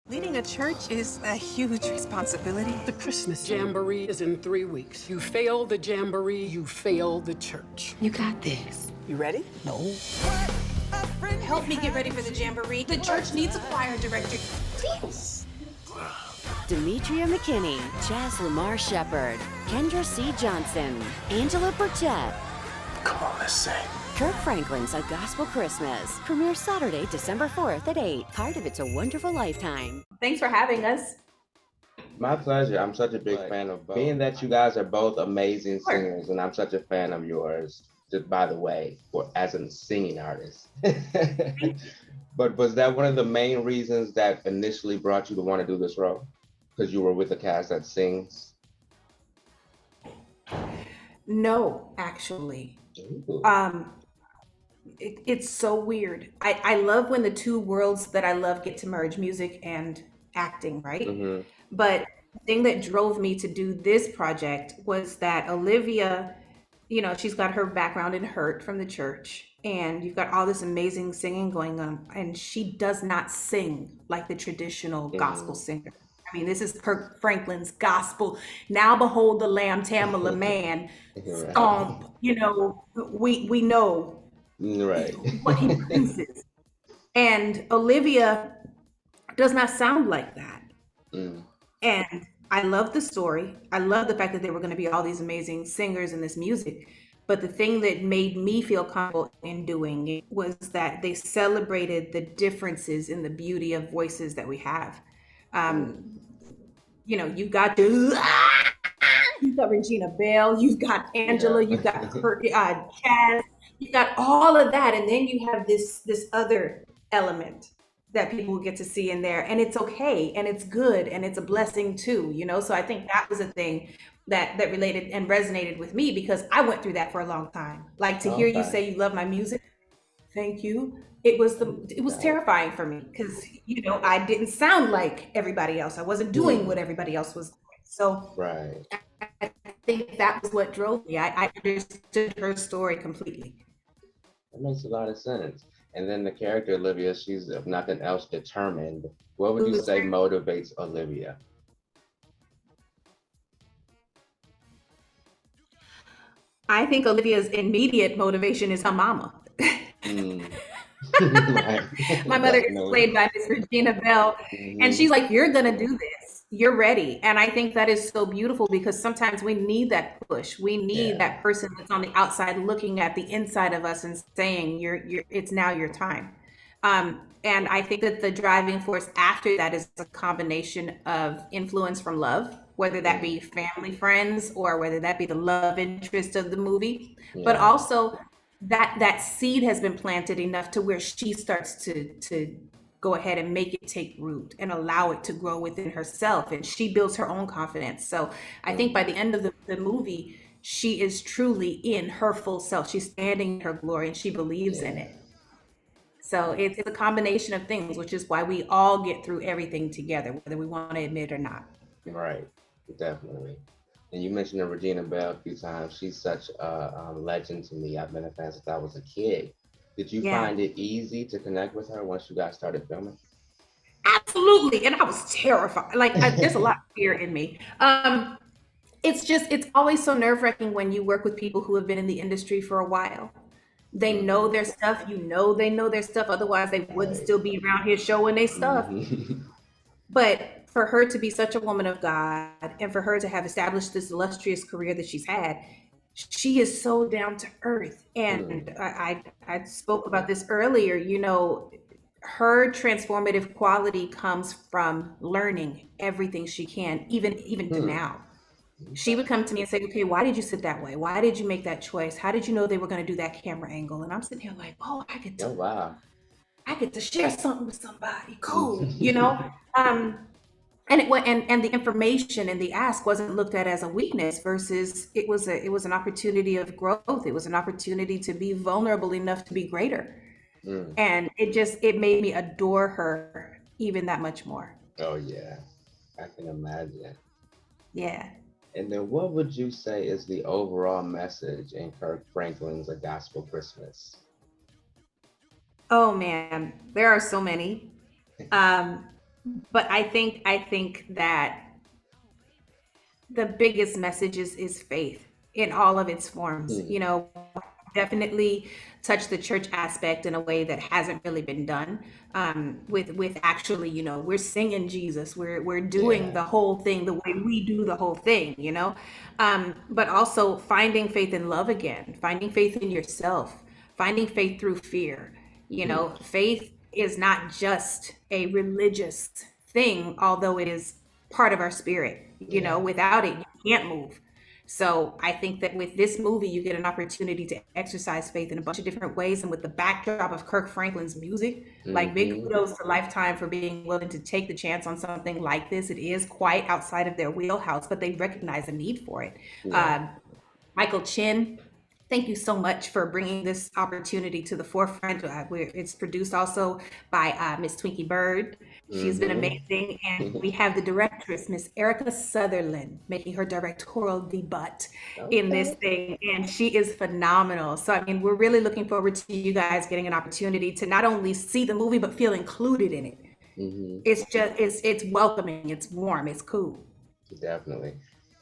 Leading a church is a huge responsibility. The Christmas Jamboree is in 3 weeks. You fail the Jamboree, you fail the church. You got this. You ready? No. Help me get ready for the Jamboree. The church needs a choir director. Please. Demetria McKinney, Jazz Lamar Shepard, Kendra C. Johnson, Angela Burchett. Come on, let's sing. Kirk Franklin's A Gospel Christmas premieres Saturday, December 4th at 8. Part of It's a Wonderful Lifetime. Thanks for having us. My pleasure. I'm such a big fan of both. Being that you guys are both amazing singers, and I'm such a fan of yours, just by the way, as a singing artist. But was that one of the main reasons that initially brought you to want to do this role? Because you were with a cast that sings? No, actually. Ooh. It's so weird. I love when the two worlds that I love get to merge, music and acting, right? Mhm. But the thing that drove me to do this project was that Olivia, she's got her background in Hurt from the church, and you've got all this amazing singing going on, and she does not sing like the traditional gospel singer. I mean, this is Kirk Franklin's gospel. Now behold the Lamb, Tamala man, Right. stomp. We know Right. what he produces. And Olivia does not sound like that. Mm. And I love the story. I love the fact that there were going to be all these amazing singers in this music. But the thing that made me feel comfortable in doing it was that they celebrated the differences in the beauty of voices that we have. You've got you've got Regina Belle, you've got Angela, you've got Kirk, Chaz, you've got all of that, and then you have this other element that people get to see in there, and it's okay, and it's good, and it's a blessing too. So I think that was a thing that related and resonated with me, because I went through that for a long time. Like, to hear you Okay. say you love my music, thank you. It was terrifying for me, because I didn't sound like everybody else. I wasn't doing what everybody else was doing. So Right. I think that was what drove me. I understood her story completely. That makes a lot of sense. And then the character Olivia, she's if nothing else determined. What would you say motivates Olivia? I think Olivia's immediate motivation is her mama. Mm. Right. My mother is Definitely. played by Miss Regina Belle, and Mhm. she's like, "You're gonna do this. You're ready." And I think that is so beautiful, because sometimes we need that push. We need Yeah. that person that's on the outside looking at the inside of us and saying, "You're. It's now your time." And I think that the driving force after that is a combination of influence from love, whether that be family, friends, or whether that be the love interest of the movie, but Yeah. also that seed has been planted enough to where she starts to go ahead and make it take root and allow it to grow within herself, and she builds her own confidence. So I think by the end of the movie, she is truly in her full self. She's standing in her glory, and she believes in Yeah. it. So it's a combination of things, which is why we all get through everything together, whether we want to admit it or not. Right. Definitely. And you mentioned Regina Belle a few times. She's such a legend to me. I've been a fan since I was a kid. Did you Yeah, find it easy to connect with her once you guys started filming? absolutely. And I was terrified. Like, there's a lot of fear in me. It's always so nerve-wracking when you work with people who have been in the industry for a while. They know Mhm. their stuff, they know their stuff, otherwise they wouldn't Right. still be around here showing their stuff. Mhm. But for her to be such a woman of God, and for her to have established this illustrious career that she's had, she is so down to earth. And Mm. I spoke about this earlier. Her transformative quality comes from learning everything she can, even to Hmm. now. She would come to me and say, "Okay, why did you sit that way? Why did you make that choice? How did you know they were going to do that camera angle?" And I'm sitting here like, "Oh, Oh wow. I get to share something with somebody. Cool, Mhm. and and the information and the ask wasn't looked at as a weakness, versus it was an opportunity of growth. It was an opportunity to be vulnerable enough to be greater. Mm. And it made me adore her even that much more. Oh yeah, I can imagine. Yeah. And then what would you say is the overall message in Kirk Franklin's A Gospel Christmas? Oh man, there are so many. Um, But I think that the biggest message is faith in all of its forms. Hmm. Definitely touch the church aspect in a way that hasn't really been done. With actually, we're singing Jesus. We're doing Yeah. the whole thing the way we do the whole thing. But also finding faith in love again, finding faith in yourself, finding faith through fear. Hmm. Faith is not just a religious thing, although it is part of our spirit. Yeah. Without it, you can't move. So I think that with this movie, you get an opportunity to exercise faith in a bunch of different ways. And with the backdrop of Kirk Franklin's music, like big Hmm. kudos to Lifetime for being willing to take the chance on something like this. It is quite outside of their wheelhouse, but they recognize a need for it. Yeah. Uh, Michael Chin, thank you so much for bringing this opportunity to the forefront. It's produced also by Miss Twinkie Bird. She's been Hmm. amazing. And we have the directress, Miss Erica Sutherland, making her directorial debut in this Okay. thing. And she is phenomenal. So, I mean, we're really looking forward to you guys getting an opportunity to not only see the movie, but feel included in it. Hmm. It's welcoming, it's warm, it's cool. Definitely.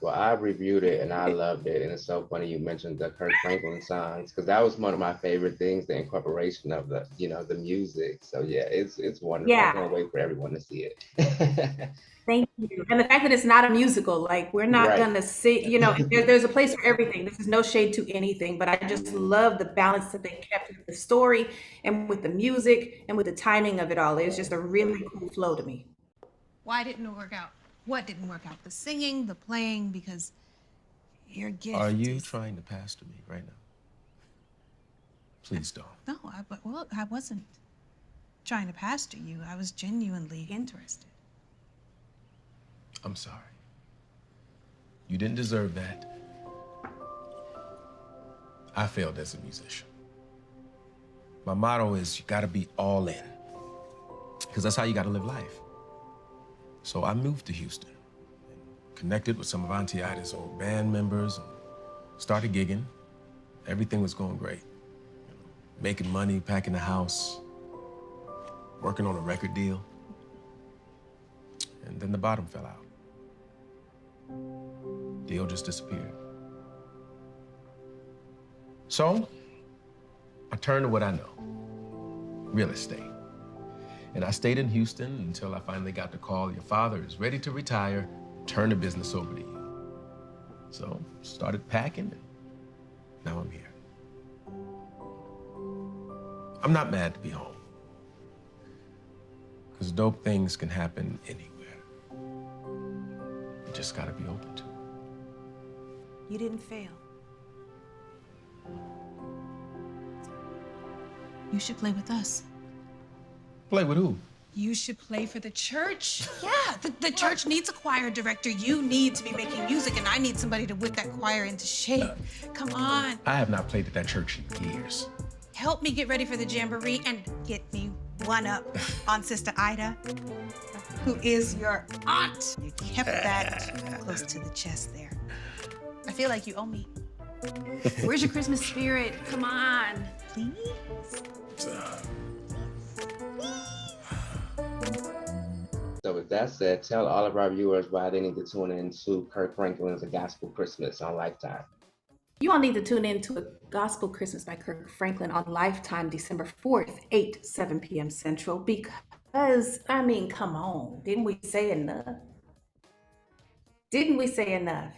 Well, I reviewed it and I loved it. And it's so funny you mentioned the Kirk Franklin songs because that was one of my favorite things, the incorporation of the music. So yeah, it's wonderful. I Yeah. can't wait for everyone to see it. Thank you. And the fact that it's not a musical, like we're not Right. gonna see, there's a place for everything. This is no shade to anything, but I just Mhm. love the balance that they kept with the story and with the music and with the timing of it all. It was just a really cool flow to me. Why didn't it work out? What didn't work out? The singing, the playing, because your Are gift you is. trying to pastor me right now? Please don't. No, I wasn't trying to pastor you. I was genuinely interested. I'm sorry. You didn't deserve that. I failed as a musician. My motto is you gotta be all in, because that's how you gotta live life. So I moved to Houston, connected with some of Auntie Ida's old band members, and started gigging. Everything was going great. Making money, packing the house, working on a record deal. And then the bottom fell out. Deal just disappeared. So, I turned to what I know, real estate. And I stayed in Houston until I finally got the call, your father is ready to retire, turn the business over to you. So, started packing, and now I'm here. I'm not mad to be home, because dope things can happen anywhere. You just gotta be open to it. You didn't fail. You should play with us. Play with who? You should play for the church. Yeah, the church needs a choir director. You need to be making music, and I need somebody to whip that choir into shape. Come on, I have not played at that church in years. help me get ready for the jamboree and get me one up on Sister Ida, who is your aunt. You kept that close to the chest there. I feel like you owe me. Where's your Christmas spirit? Come on. Please? So with that said, tell all of our viewers why they need to tune in to Kirk Franklin's A Gospel Christmas on Lifetime. You all need to tune in to A Gospel Christmas by Kirk Franklin on Lifetime, December 4th, 7 p.m. Central, because, I mean, come on. Didn't we say enough? Didn't we say enough?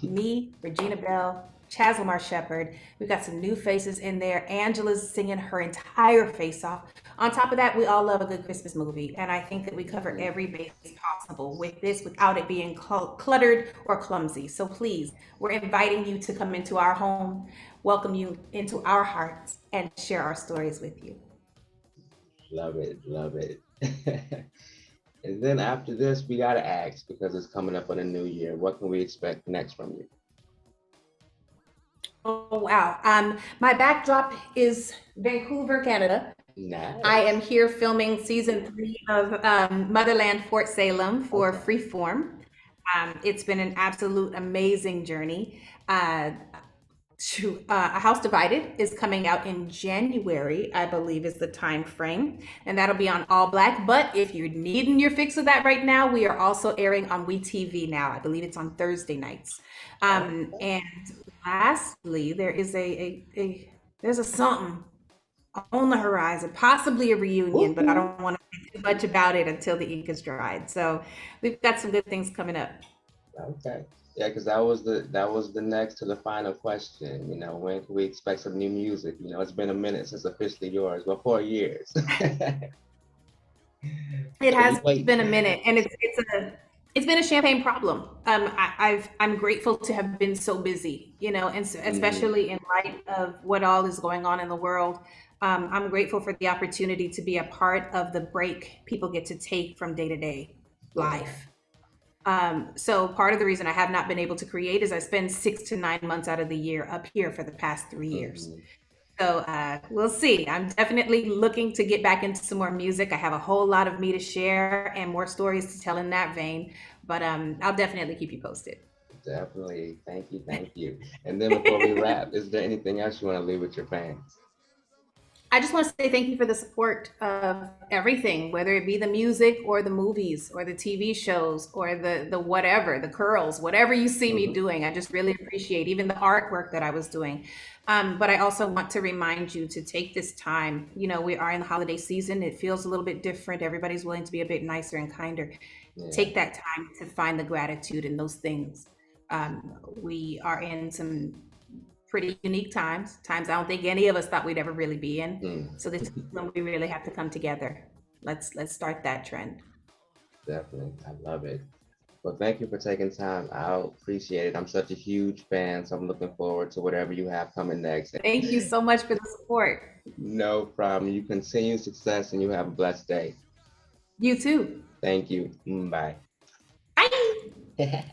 Me, Regina Belle, Chaz Lamar Shepherd. We've got some new faces in there. Angela's singing her entire face off. On top of that, we all love a good Christmas movie. And I think that we cover every base possible with this without it being cluttered or clumsy. So please, we're inviting you to come into our home, welcome you into our hearts, and share our stories with you. Love it, love it. And then after this, we gotta ask, because it's coming up on a new year, what can we expect next from you? Oh, wow. My backdrop is Vancouver, Canada. I Nice. am here filming season 3 of Motherland Fort Salem for Okay. Freeform. It's been an absolute amazing journey. Uh, A House Divided is coming out in January, I believe is the time frame, and that'll be on All Black. But if you're needing your fix of that right now, we are also airing on WeTV now. I believe it's on Thursday nights. And lastly, there is there's a something on the horizon, possibly a reunion, but I don't want to say too much about it until the ink is dried. So we've got some good things coming up. Okay. Yeah, because that was the next to the final question. You know, when can we expect some new music? You know, it's been a minute since Officially Yours. Well, 4 years. It So we has wait. been a minute, and it's been a champagne problem. I'm grateful to have been so busy, you know, and especially in light of what all is going on in the world. I'm grateful for the opportunity to be a part of the break people get to take from day to day life. So part of the reason I have not been able to create is I spend 6 to 9 months out of the year up here for the past 3 years. Mhm. So we'll see. I'm definitely looking to get back into some more music. I have a whole lot of me to share and more stories to tell in that vein. But I'll definitely keep you posted. Definitely. Thank you. Thank you. And then before we wrap, is there anything else you want to leave with your fans? I just want to say thank you for the support of everything, whether it be the music or the movies or the TV shows or the whatever, the curls, whatever you see me doing. I just really appreciate even the artwork that I was doing. But I also want to remind you to take this time. You know, we are in the holiday season. It feels a little bit different. Everybody's willing to be a bit nicer and kinder. Yeah, Take that time to find the gratitude in those things. We are in some pretty unique times I don't think any of us thought we'd ever really be in. mm, So this is when we really have to come together. Let's start that trend. definitely. I love it. Well, thank you for taking time out. Appreciate it. I'm such a huge fan, so I'm looking forward to whatever you have coming next. Thank you so much for the support. No problem. You continue success and you have a blessed day. You too. Thank you. Bye. Bye.